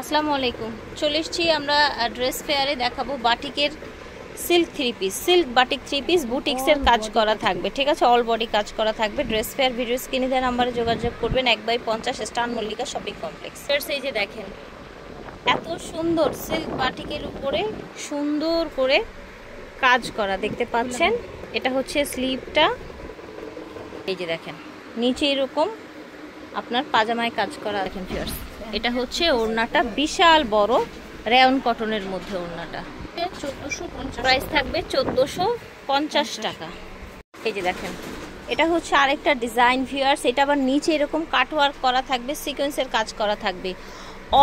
আসসালামু আলাইকুম। চলে এসেছি আমরা ড্রেস ফেয়ারে, দেখাবো বাটিকের silk three piece, silk batik three piece বুটিক্সের কাজ করা থাকবে, ঠিক আছে, অল বডি কাজ করা থাকবে। ড্রেস ফেয়ার ভিডিও স্ক্রিনে দেওয়া নাম্বারে যোগাযোগ করবেন। 1/50 স্টান মল্লিকা শপিং কমপ্লেক্স। এই যে দেখেন এত সুন্দর সিল্ক বাটিকের উপরে সুন্দর করে কাজ করা দেখতে পাচ্ছেন। এটা হচ্ছে স্লিভটা, এই যে দেখেন নিচে এরকম আপনার পাজামায় কাজ করা। দেখেন ভিউয়ার্স, এটা হচ্ছে ওড়নাটা, বিশাল বড় রেয়ন কটনের মধ্যে ওড়নাটা। 1450 প্রাইস থাকবে 1450 টাকা। এই যে দেখেন এটা হচ্ছে আরেকটা ডিজাইন ভিউয়ার্স, এটা আবার নিচে এরকম কাটওয়ার্ক করা থাকবে, সিকোয়েন্সের কাজ করা থাকবে।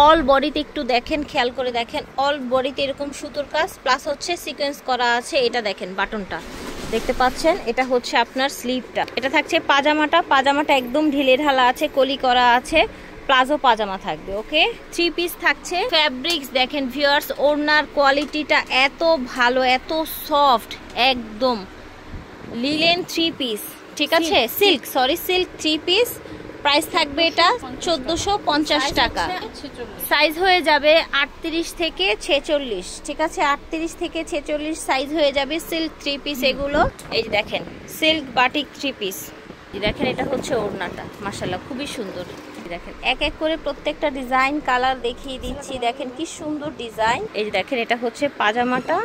অল বডিতে একটু দেখেন, খেয়াল করে দেখেন, অল বডিতে এরকম সুতোর কাজ প্লাস হচ্ছে সিকোয়েন্স করা আছে। এটা দেখেন বাটনটা দেখতে পাচ্ছেন, এটা হচ্ছে আপনার স্লিভটা। এটা থাকছে পাজামাটা, পাজামাটা একদম ঢিলে ঢালা আছে, কলি করা আছে, প্লাজো পাজামা থাকবে। ওকে, থ্রি পিস থাকছে। ফ্যাব্রিক্স দেখেন ভিউয়ার্স, ওড়নার কোয়ালিটিটা এত ভালো, এত সফট, একদম লিলেন থ্রি পিস, ঠিক আছে, silk silk three piece. Price থাকবে এটা 1450 টাকা। সাইজ হয়ে যাবে 38 থেকে 46, ঠিক আছে, 38 থেকে 46 সাইজ হয়ে যাবে। সিল্ক থ্রি পিস এগুলো। এই যে দেখেন সিল্ক বাটিক থ্রি পিস, দেখেন এটা হচ্ছে ওড়নাটা, মাশাআল্লাহ খুবই সুন্দর। দেখেন এক এক করে প্রত্যেকটা ডিজাইন কালার দেখিয়ে দিচ্ছি, দেখেন কি সুন্দর ডিজাইন। এই যে দেখেন এটা হচ্ছে পাজামাটা,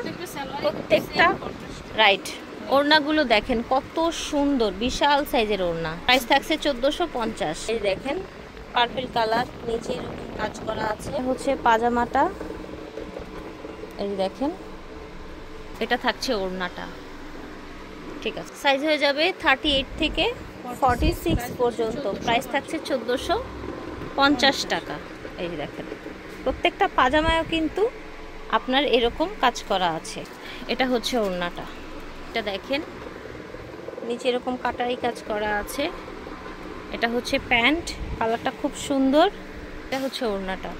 প্রত্যেকটা রাইট। ওড়নাগুলো দেখেন কত সুন্দর, বিশাল সাইজের ওড়না। প্রাইস থাকছে 1450। এই দেখেন পার্পল কালার, নিচে এরকম কাজ করা আছে, হচ্ছে পাজামাটা। এই দেখেন এটা থাকছে ওড়নাটা, ঠিক আছে, সাইজ হয়ে যাবে 38 থেকে 46 পর্যন্ত। প্রাইস থাকছে 1450 টাকা। এই যে দেখেন প্রত্যেকটা পাজামায়ও কিন্তু আপনার এরকম কাজ করা আছে। এটা হচ্ছে ওড়নাটা, এটা দেখেন নিচে এরকম কাটারি কাজ করা আছে। এটা হচ্ছে প্যান্ট, কালারটা খুব সুন্দর। এটা হচ্ছে ওড়নাটা,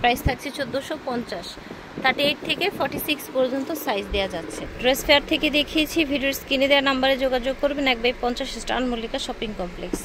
প্রাইস থাকছে 1450। 38 থেকে 46 পর্যন্ত সাইজ দেওয়া যাচ্ছে। ড্রেস ফেয়ার থেকে দেখিয়েছি, ভিডিওর স্ক্রিনে দেওয়া নাম্বারে যোগাযোগ করবেন। 1/50 স্টান মল্লিকা শপিং কমপ্লেক্স।